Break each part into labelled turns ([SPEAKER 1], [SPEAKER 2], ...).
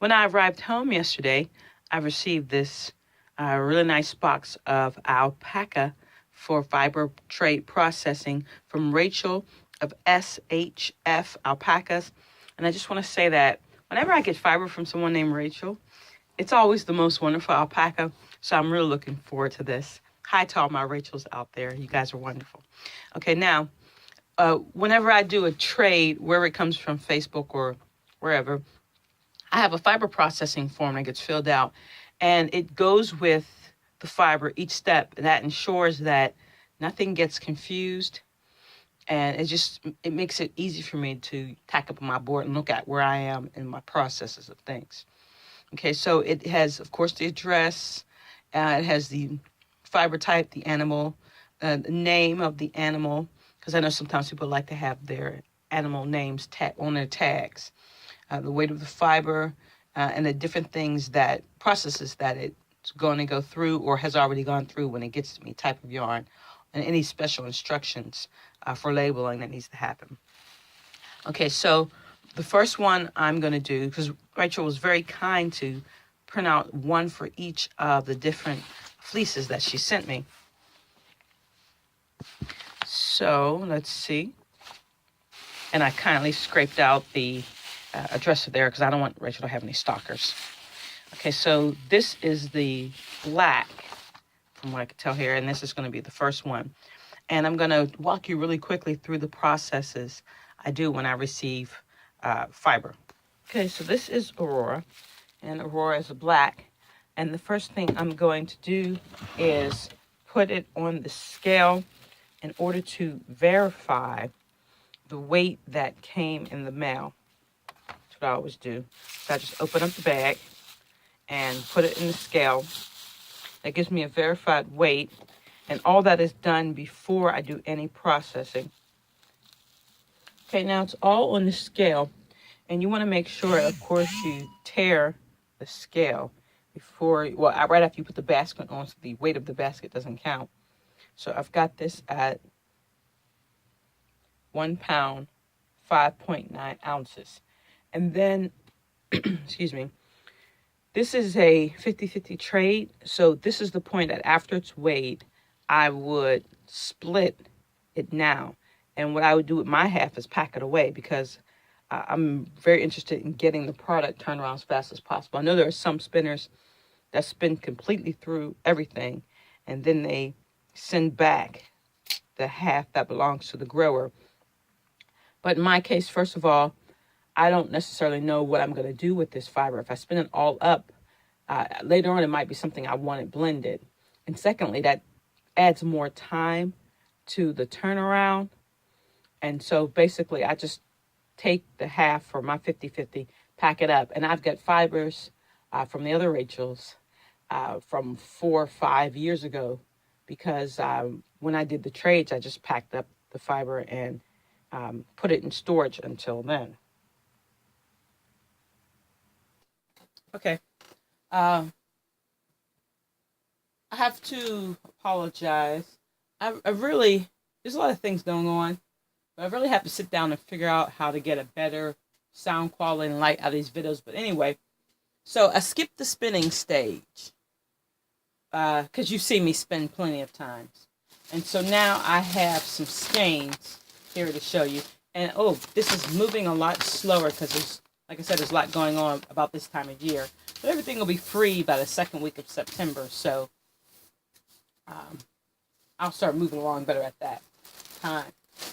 [SPEAKER 1] When I arrived home yesterday, I received this really nice box of alpaca for fiber trade processing from Rachel of SHF Alpacas. And I just want to say that whenever I get fiber from someone named Rachel, it's always the most wonderful alpaca. So I'm really looking forward to this. Hi to all my Rachels out there. You guys are wonderful. Okay, now, whenever I do a trade, wherever it comes from, Facebook or wherever, I have a fiber processing form that gets filled out, and it goes with the fiber each step. And that ensures that nothing gets confused, and it makes it easy for me to tack up on my board and look at where I am in my processes of things. Okay, so it has, of course, the address. It has the fiber type, the animal, the name of the animal, because I know sometimes people like to have their animal names on their tags. The weight of the fiber, and the different processes that it's going to go through or has already gone through when it gets to me, type of yarn, and any special instructions for labeling that needs to happen. Okay, so the first one I'm going to do, because Rachel was very kind to print out one for each of the different fleeces that she sent me. So let's see. And I kindly scraped out the address there because I don't want Rachel to have any stalkers. Okay, so this is the black, from what I can tell here, and this is going to be the first one. And I'm going to walk you really quickly through the processes I do when I receive fiber. Okay, so this is Aurora, and Aurora is a black. And the first thing I'm going to do is put it on the scale in order to verify the weight that came in the mail. That's what I always do. So I just open up the bag and put it in the scale. That gives me a verified weight, and all that is done before I do any processing. Okay, now it's all on the scale, and you want to make sure, of course, you tear the scale right after you put the basket on, so the weight of the basket doesn't count. So I've got this at 1 pound, 5.9 ounces. And then, excuse me, this is a 50-50 trade. So this is the point that after it's weighed, I would split it now. And what I would do with my half is pack it away, because I'm very interested in getting the product turned around as fast as possible. I know there are some spinners that spin completely through everything, and then they send back the half that belongs to the grower. But in my case, first of all, I don't necessarily know what I'm going to do with this fiber. If I spin it all up, later on it might be something I want it blended. And secondly, that adds more time to the turnaround. And so basically, I just take the half for my 50-50, pack it up. And I've got fibers from the other Rachels from 4 or 5 years ago, because when I did the trades, I just packed up the fiber and put it in storage until then. Okay. I have to apologize. There's a lot of things going on, but I really have to sit down and figure out how to get a better sound quality and light out of these videos. But anyway, so I skipped the spinning stage, because you've seen me spin plenty of times. And so now I have some skeins here to show you. And this is moving a lot slower because like I said, there's a lot going on about this time of year. But everything will be free by the second week of September. So I'll start moving along better at that time.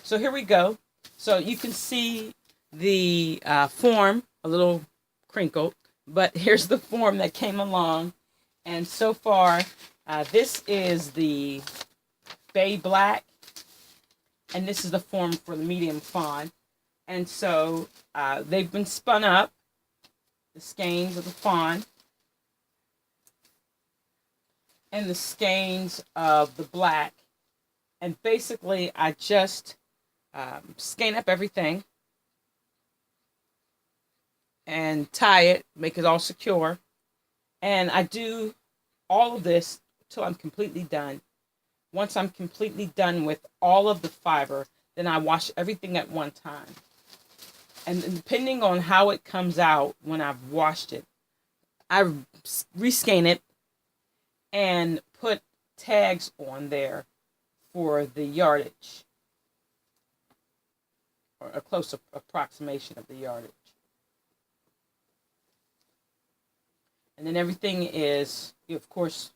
[SPEAKER 1] So here we go. So you can see the form, a little crinkled. But here's the form that came along. And so far, this is the Bay Black. And this is the form for the medium fawn. And so they've been spun up, the skeins of the fawn and the skeins of the black. And basically, I just skein up everything and tie it, make it all secure. And I do all of this till I'm completely done. Once I'm completely done with all of the fiber, then I wash everything at one time. And depending on how it comes out when I've washed it, I rescan it and put tags on there for the yardage, or a close approximation of the yardage. And then everything is, you of course,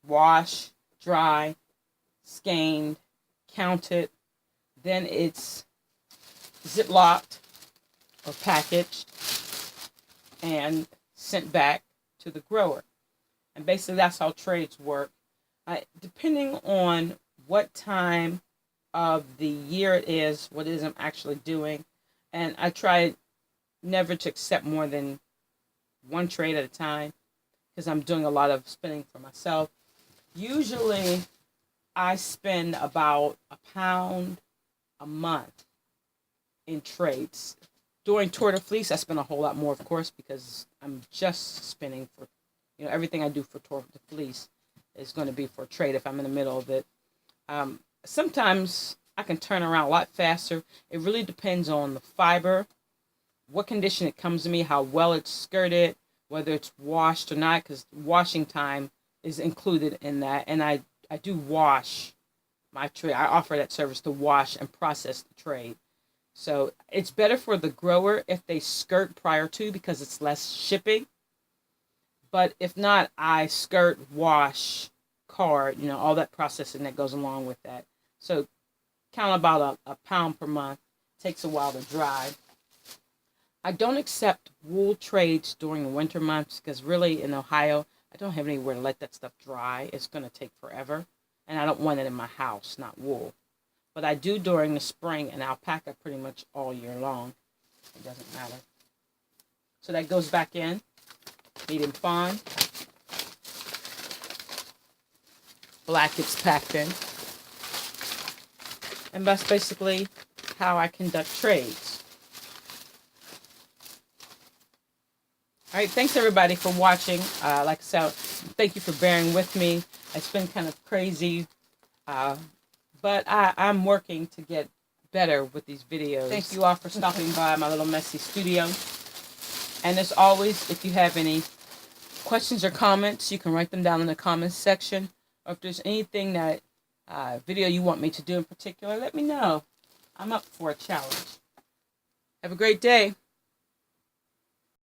[SPEAKER 1] wash, dry, scanned, counted. Then it's ziplocked or packaged and sent back to the grower. And basically that's how trades work. Depending on what time of the year it is, what it is I'm actually doing. And I try never to accept more than one trade at a time because I'm doing a lot of spinning for myself. Usually I spend about £1 a month in trades. During Tour de Fleece, I spend a whole lot more, of course, because I'm just spinning for, everything I do for Tour de Fleece is going to be for trade if I'm in the middle of it. Sometimes I can turn around a lot faster. It really depends on the fiber, what condition it comes to me, how well it's skirted, whether it's washed or not, because washing time is included in that. And I do wash my trade. I offer that service to wash and process the trade. So it's better for the grower if they skirt prior to, because it's less shipping. But if not, I skirt, wash, card, all that processing that goes along with that. So count about a pound per month. Takes a while to dry. I don't accept wool trades during the winter months because really in Ohio, I don't have anywhere to let that stuff dry. It's going to take forever. And I don't want it in my house, not wool. But I do during the spring and alpaca pretty much all year long. It doesn't matter. So that goes back in. Medium fine. Black gets packed in. And that's basically how I conduct trades. All right, thanks everybody for watching. Like I said, thank you for bearing with me. It's been kind of crazy, but I'm working to get better with these videos. Thank you all for stopping by my little messy studio. And as always, if you have any questions or comments, you can write them down in the comments section. Or if there's anything that video you want me to do in particular, let me know. I'm up for a challenge. Have a great day.